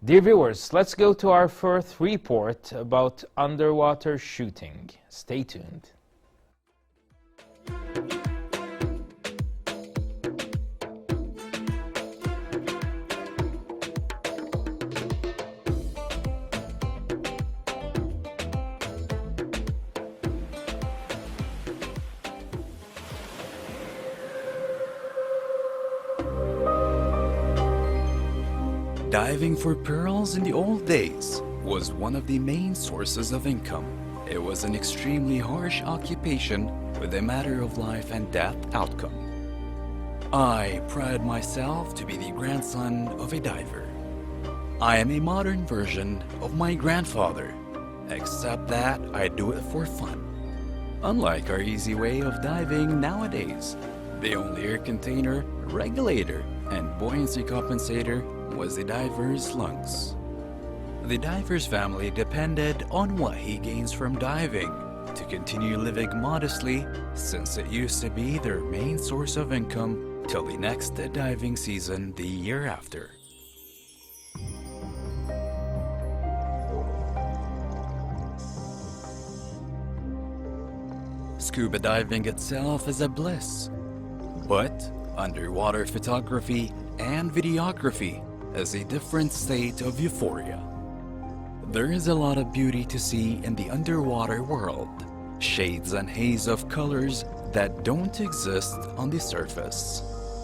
Dear viewers, let's go to our first report about underwater shooting. Stay tuned. Diving for pearls in the old days was one of the main sources of income. It was an extremely harsh occupation with a matter of life and death outcome. I pride myself to be the grandson of a diver. I am a modern version of my grandfather, except that I do it for fun. Unlike our easy way of diving nowadays, the only air container, regulator, and buoyancy compensator was the diver's lungs. The diver's family depended on what he gains from diving to continue living modestly, since it used to be their main source of income till the next diving season the year after. Scuba diving itself is a bliss, but underwater photography and videography is a different state of euphoria. There is a lot of beauty to see in the underwater world, shades and haze of colors that don't exist on the surface.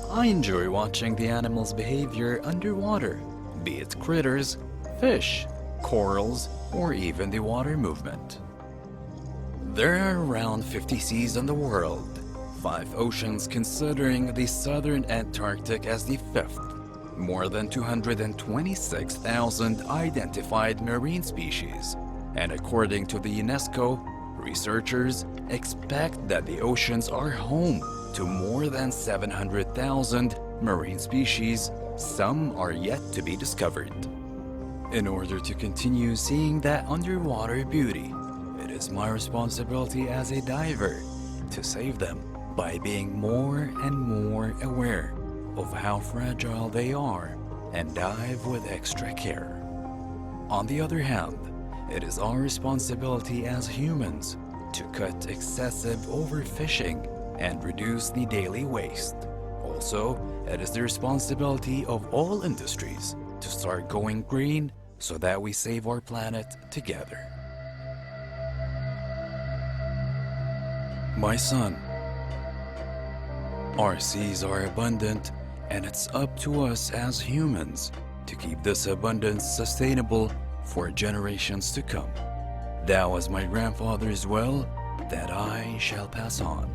I enjoy watching the animals' behavior underwater, be it critters, fish, corals, or even the water movement. There are around 50 seas in the world, 5 oceans considering the southern Antarctic as the 5th. More than 226,000 identified marine species, and according to the UNESCO, researchers expect that the oceans are home to more than 700,000 marine species. Some are yet to be discovered. In order to continue seeing that underwater beauty, it is my responsibility as a diver to save them by being more and more aware of how fragile they are and dive with extra care. On the other hand, it is our responsibility as humans to cut excessive overfishing and reduce the daily waste. Also, it is the responsibility of all industries to start going green so that we save our planet together. My son, our seas are abundant, and it's up to us as humans to keep this abundance sustainable for generations to come. That was my grandfather's will that I shall pass on.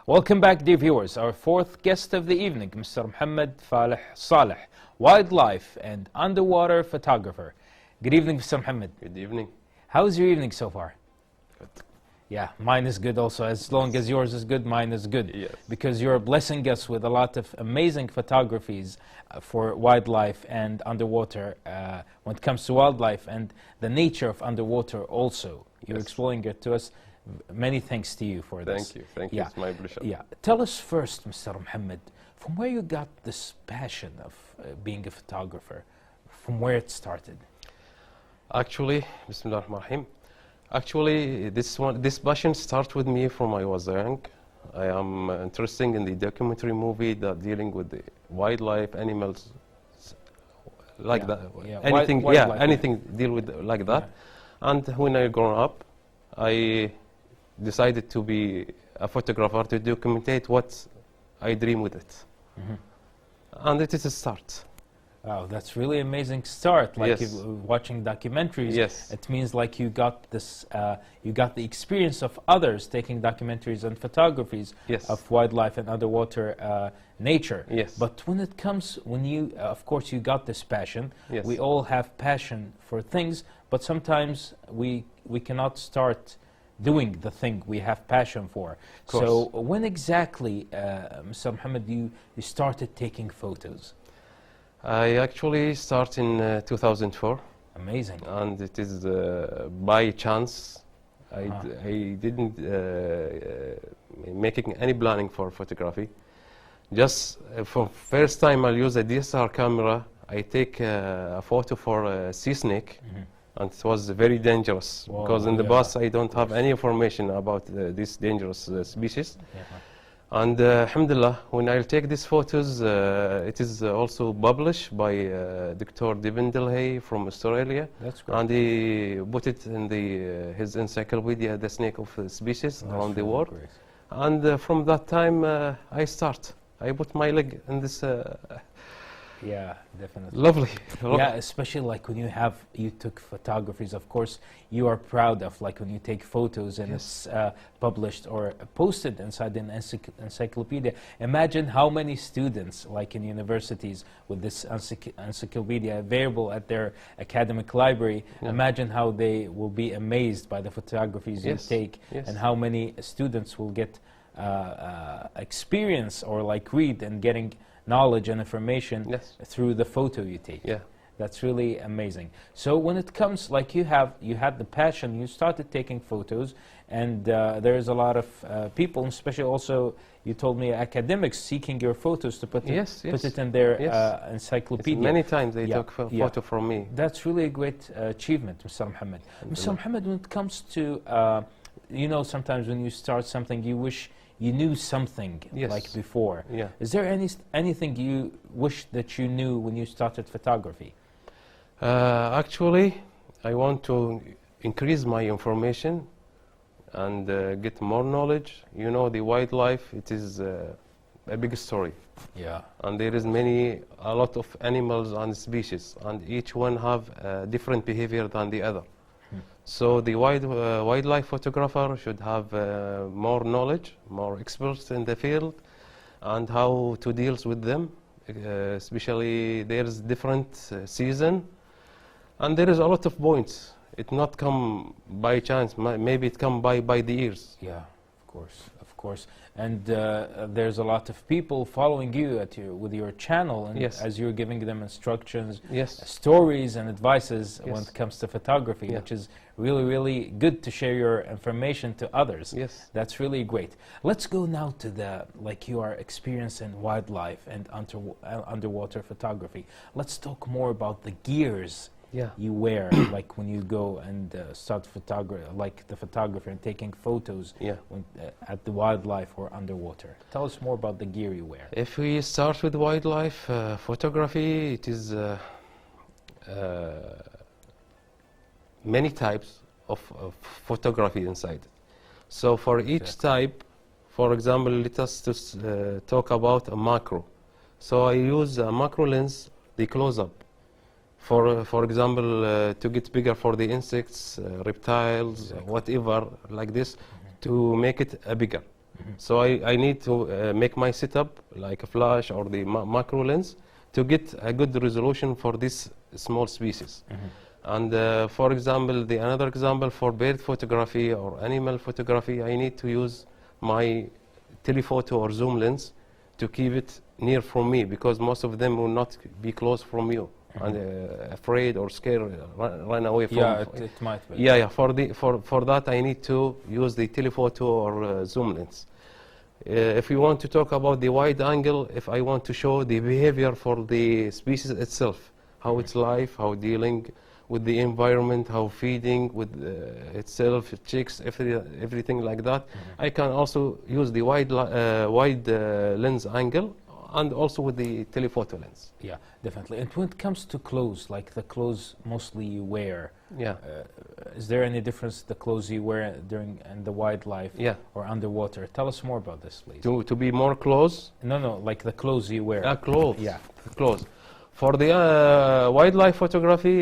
Welcome back, dear viewers. Our fourth guest of the evening, Mr. Mohammed Alsaleh, wildlife and underwater photographer. Good evening, Mr. Mohammed. Good evening. How's your evening so far? Good. Yeah, mine is good also. As long as yours is good, mine is good. Yes. Because you're blessing us with a lot of amazing photographies for wildlife and underwater when it comes to wildlife and the nature of underwater also. You're explaining it to us. Many thanks to you for this. Thank you. It's my pleasure. Yeah. Tell us first, Mr. Mohammed, from where you got this passion of being a photographer, from where it started? Actually, Bismillah ar-Rahman ar-Rahim. Actually, this passion started with me from I was young. I am interested in the documentary movie that dealing with the wildlife, animals, like that. Yeah. Anything, Wildlife, anything deal with like that. Yeah. And when I grew up, I decided to be a photographer to document what I dream with it. And it is a start. Wow, that's really amazing start. Like Yes. watching documentaries. Yes. It means like you got this, you got the experience of others taking documentaries and photographies Yes. of wildlife and underwater nature. Yes. But when it comes, when you, of course, you got this passion. Yes. We all have passion for things, but sometimes we cannot start doing the thing we have passion for. So when exactly, Mr. Mohammed, you started taking photos? I actually start in 2004, Amazing. and it is by chance. Uh-huh. I didn't making any planning for photography. Just for first time I'll use a DSLR camera. I take a photo for a sea snake, and it was very dangerous Wow, because in the yeah, bus I don't of have course. any information about this dangerous species. Yeah. And alhamdulillah, when I'll take these photos, it is also published by Dr. Devin Delhay from Australia. That's great. And he put it in his encyclopedia, The Snake of Species That's around the really world. great. And from that time, I start. I put my leg in this Yeah, definitely. lovely. Yeah, especially like when you took photographies. Of course, you are proud of like when you take photos and Yes. it's published or posted inside an encyclopedia. Imagine how many students, like in universities, with this encyclopedia available at their academic library. Yeah. Imagine how they will be amazed by the photographies you Yes, take, yes. and how many students will get experience or like read and getting knowledge and information Yes. through the photo you take. Yeah. That's really amazing. So when it comes, like you had the passion, you started taking photos, and there's a lot of people, especially also, you told me academics seeking your photos to put Yes, put yes. it in their Yes. It's encyclopedia. many times they Yeah, took yeah. photo from me. That's really a great achievement, Mr. Mohammed. Mr. Mohammed, when it comes to, you know, sometimes when you start something, you wish you knew something Yes. like before. Yeah. Is there anything you wish that you knew when you started photography? Actually, I want to increase my information and get more knowledge. You know, the wildlife, it is a big story. Yeah. And there is a lot of animals and species, and each one have different behavior than the other. So the wildlife photographer should have more knowledge, more experts in the field, and how to deal with them. Especially there's different season, and there is a lot of points. It not come by chance. Maybe it come by the ears. Yeah, of course, of course. And there's a lot of people following you with your channel, and Yes. as you're giving them instructions, Yes. stories and advices when Yes. it comes to photography, Yeah. which is really, really good to share your information to others. Yes. That's really great. Let's go now to like your experience in wildlife and underwater photography. Let's talk more about the gears Yeah. you wear, like when you go and start like the photographer and taking photos Yeah. at the wildlife or underwater. Tell us more about the gear you wear. If we start with wildlife photography, it is many types of photography inside. So for each type, for example, let us just talk about a macro. So I use a macro lens, the close-up. For example, to get bigger for the insects, reptiles, whatever like this, to make it bigger. So I need to make my setup like a flash or the macro lens to get a good resolution for this small species. And for example, another example for bird photography or animal photography, I need to use my telephoto or zoom lens to keep it near from me, because most of them will not be close from you. And afraid or scared, run away from. Yeah, it might be. Yeah. For that, I need to use the telephoto or zoom lens. If you want to talk about the wide angle, if I want to show the behavior for the species itself, how its life, how dealing with the environment, how feeding with itself, chicks, everything like that, I can also use the wide lens angle, and also with the telephoto lens. Yeah, definitely. And when it comes to clothes, like the clothes mostly you wear, Yeah. is there any difference the clothes you wear in the wildlife Yeah. or underwater? Tell us more about this, please. To be more close. No, like the clothes you wear. Clothes. Yeah. Clothes. For the wildlife photography,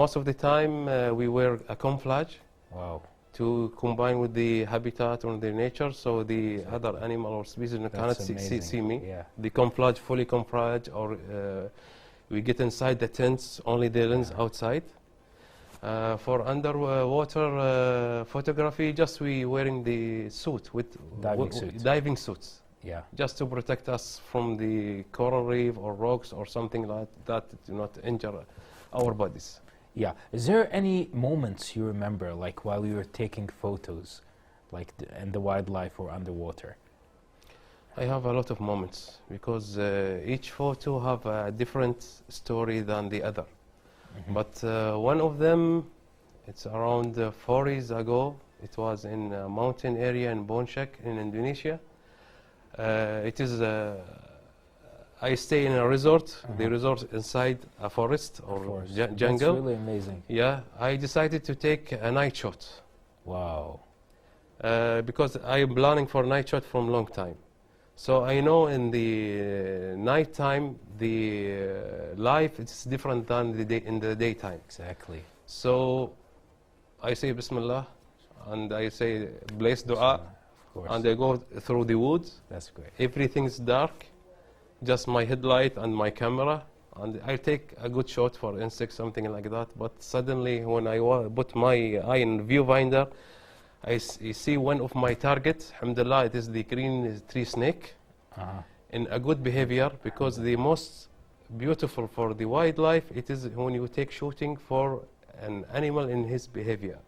most of the time we wear a camouflage Wow. to combine with the habitat or the nature, so the other animal or species cannot see me. Yeah. The camouflage, fully camouflage, or we get inside the tents, only the lens outside. For underwater photography, just we wearing the suit with Diving suits. diving suits. Yeah. just to protect us from the coral reef or rocks or something like that do not injure our bodies. Yeah. Is there any moments you remember, like while you were taking photos, like in the wildlife or underwater? I have a lot of moments because each photo have a different story than the other. But one of them, it's around 4 years ago. It was in a mountain area in Bonchak in Indonesia. It is I stay in a resort. The resort inside a forest or jungle. That's really amazing. Yeah, I decided to take a night shot Wow. because I am planning for night shot from long time. So I know in the night time the life is different than the day in the daytime. Exactly. So I say Bismillah and I say bless dua Of course. and I go through the woods. That's great. Everything's dark, just my headlight and my camera, and I take a good shot for insects, something like that. But suddenly, when I put my eye in viewfinder, I see one of my targets. Alhamdulillah, it is the green tree snake in a good behavior, because the most beautiful for the wildlife, it is when you take shooting for an animal in his behavior.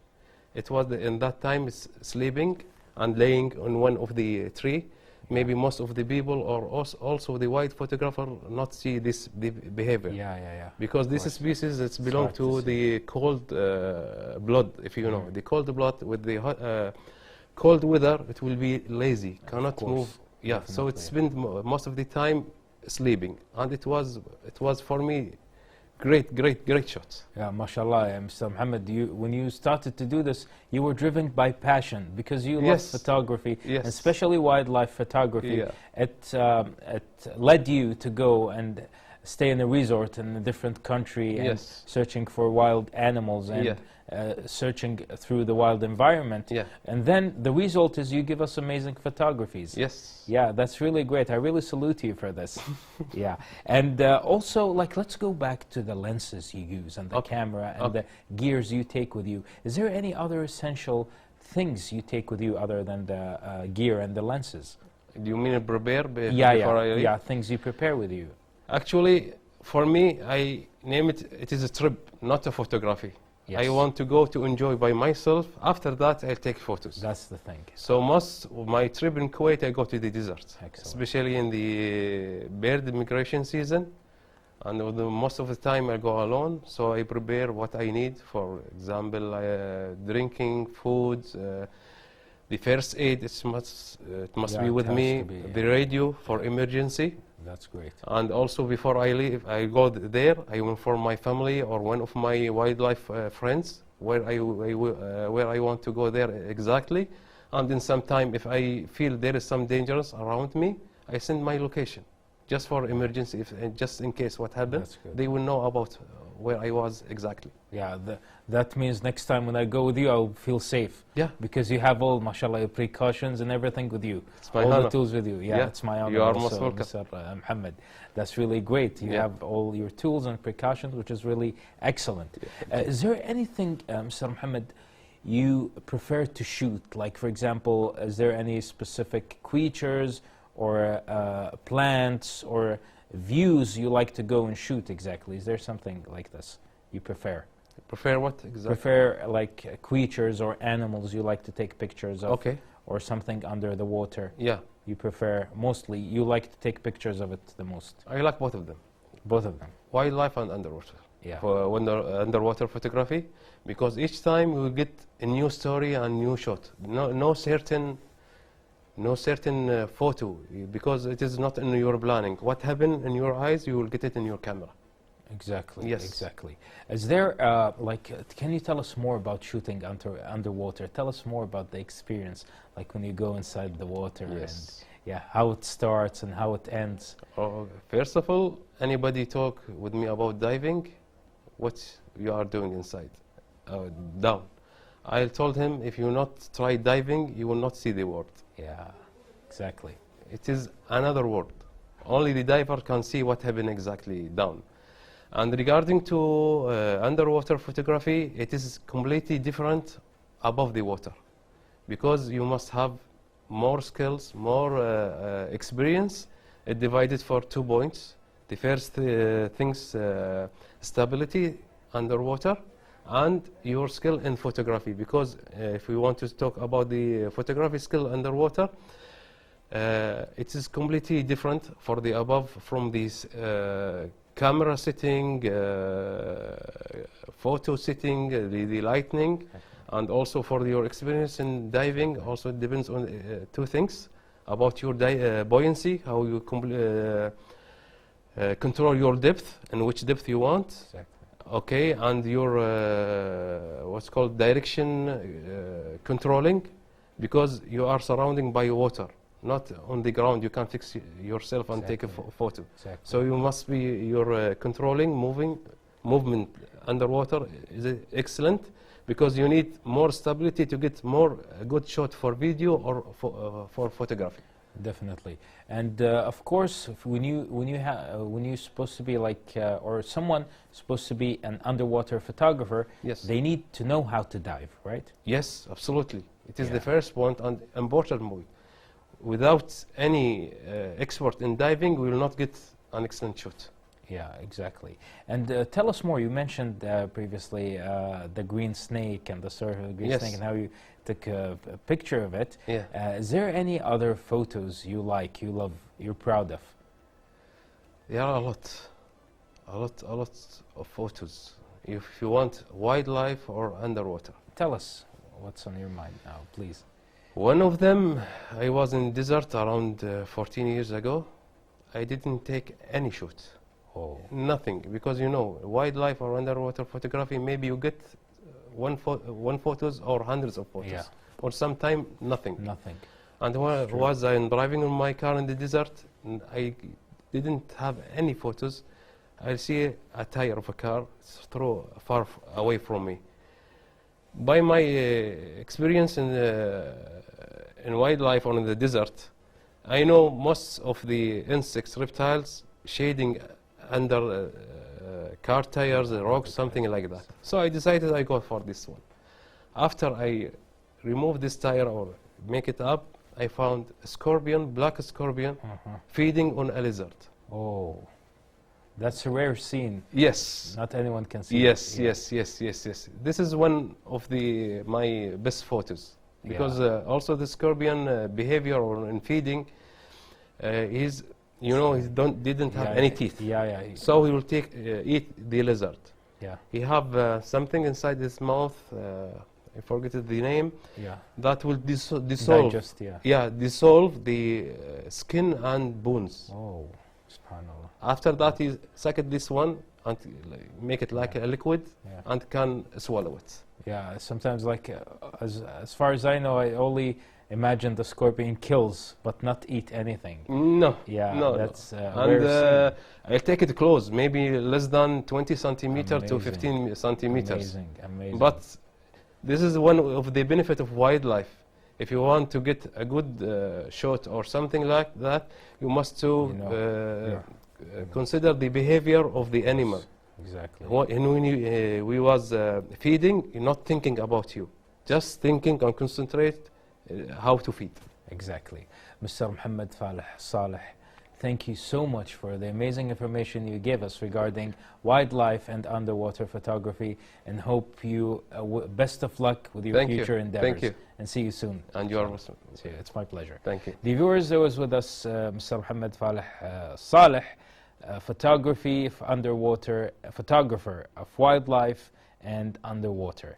It was in that time sleeping and laying on one of the tree. Maybe most of the people or also the wild photographer not see this behavior. Yeah. Because this species it's belong hard to to see. the cold blood, if you know. The cold blood with the cold weather, it will be lazy, cannot course, move. Yeah, so it definitely. spent most of the time sleeping, and it was for me great shot. Yeah, mashallah, Mr. Mohammed, when you started to do this, you were driven by passion because you love Yes. photography, Yes. and especially wildlife photography. Yeah. It led you to go and stay in a resort in a different country and Yes. searching for wild animals and Yeah. Searching through the wild environment. Yeah. And then the result is you give us amazing photographies. Yes. Yeah, that's really great. I really salute you for this. Yeah, and also, like, let's go back to the lenses you use and the Okay. camera and Okay. the gears you take with you. Is there any other essential things you take with you other than the gear and the lenses? Do you mean prepare Yeah, before I leave? yeah, things you prepare with you. Actually, for me, I name it is a trip, not a photography. Yes. I want to go to enjoy by myself. After that, I'll take photos. That's the thing. So most of my trip in Kuwait, I go to the desert, Excellent. especially in the bird migration season. And most of the time I go alone, so I prepare what I need. For example, drinking, food, the first aid, it must Yeah, be it with has me, to be, the radio for emergency. That's great. And also before I leave, I go there, I inform my family or one of my wildlife friends where I want to go there exactly. And in some time, if I feel there is some dangers around me, I send my location just for emergency, just in case what happened. That's good. They will know about where I was exactly. Yeah, that means next time when I go with you, I'll feel safe. Yeah. Because you have all, mashallah, your precautions and everything with you. It's my all honor. the tools with you. Yeah, Yeah. it's my honor. You are also, most welcome. Mr. Mohammed. That's really great. You Yeah. have all your tools and precautions, which is really excellent. Is there anything, Mr. Mohammed, you prefer to shoot? Like, for example, is there any specific creatures or plants or views you like to go and shoot exactly? Is there something like this you prefer? Prefer what exactly? Prefer like creatures or animals you like to take pictures of? Okay. Or something under the water? Yeah. You prefer, mostly, you like to take pictures of it the most? I like both of them, Both of them? wildlife and underwater. Yeah. For underwater photography, because each time you will get a new story and new shot. No certain photo, because it is not in your planning. What happened in your eyes, you will get it in your camera. Exactly. Yes. Exactly. Is there can you tell us more about shooting underwater? Tell us more about the experience, like when you go inside the water. Yes. And how it starts and how it ends. First of all, anybody talk with me about diving, what you are doing inside, down. I told him, if you not try diving, you will not see the world. Yeah, exactly. It is another world. Only the diver can see what happened exactly down. And regarding to underwater photography, it is completely different above the water, because you must have more skills, more experience. It divided for 2 points. The first things, stability underwater, and your skill in photography. Because if we want to talk about the photography skill underwater, it is completely different for the above from this camera setting, photo setting, the lighting, and also for your experience in diving. Also, it depends on 2 things about your buoyancy, how you control your depth and which depth you want. Exactly. Okay, and your what's called direction controlling, because you are surrounded by water, not on the ground. You can fix yourself and take a photo. Exactly. So you must be your controlling movement underwater is excellent, because you need more stability to get more good shot for video or for photography. Definitely, and of course, when you're supposed to be like, or someone supposed to be an underwater photographer, Yes. they need to know how to dive, right? Yes, absolutely. It is Yeah. the first point and important point. Without any expert in diving, we will not get an excellent shot. Yeah, exactly. And tell us more. You mentioned previously the green snake and the story of the green Yes. snake and how you took a picture of it. Yeah. Is there any other photos you like, you love, you're proud of? There are a lot of photos. If you want wildlife or underwater. Tell us what's on your mind now, please. One of them, I was in desert around 14 years ago. I didn't take any shot. Oh, Nothing, because you know, wildlife or underwater photography, maybe you get one photos or hundreds of photos, Yeah. or sometime nothing. nothing. And when True. was I driving in my car in the desert, I didn't have any photos. I see a tire of a car throw far away from me. By my experience in wildlife or in the desert, I know most of the insects, reptiles, shading under car tires, rocks, something like that. So I decided I go for this one. After I remove this tire or make it up, I found a scorpion, black scorpion, feeding on a lizard. Oh, that's a rare scene. Yes. Not anyone can see. Yes, it. Yeah. yes. This is one of my best photos, because also the scorpion behavior or in feeding, he's, you know, he didn't have any teeth. Yeah. So he will eat the lizard. Yeah. He have something inside his mouth. I forget the name. Yeah. That will dissolve. Digest, yeah. Yeah, dissolve the skin and bones. Oh, subhanallah. After that, he sucked this one and make it like a liquid, Yeah. and can swallow it. Yeah, sometimes like, as far as I know, I only imagine the scorpion kills, but not eat anything. No. Yeah, no, that's no. rare And I'll take it close, maybe less than 20 centimeter to Amazing. 15 centimeters. Amazing. But this is one of the benefit of wildlife. If you want to get a good shot or something like that, you must to consider the behavior of the animal. Exactly. And when we was feeding, you're not thinking about you, just thinking and concentrate how to feed. Exactly. Mr. Mohammed Saleh, thank you so much for the amazing information you gave us regarding wildlife and underwater photography, and hope you best of luck with your Thank you. future endeavors. Thank you. And see you soon. And you are Muslim. See you. It's my pleasure. Thank you. The viewers, there was with us Mr. Mohammed Saleh, photographer of wildlife and underwater.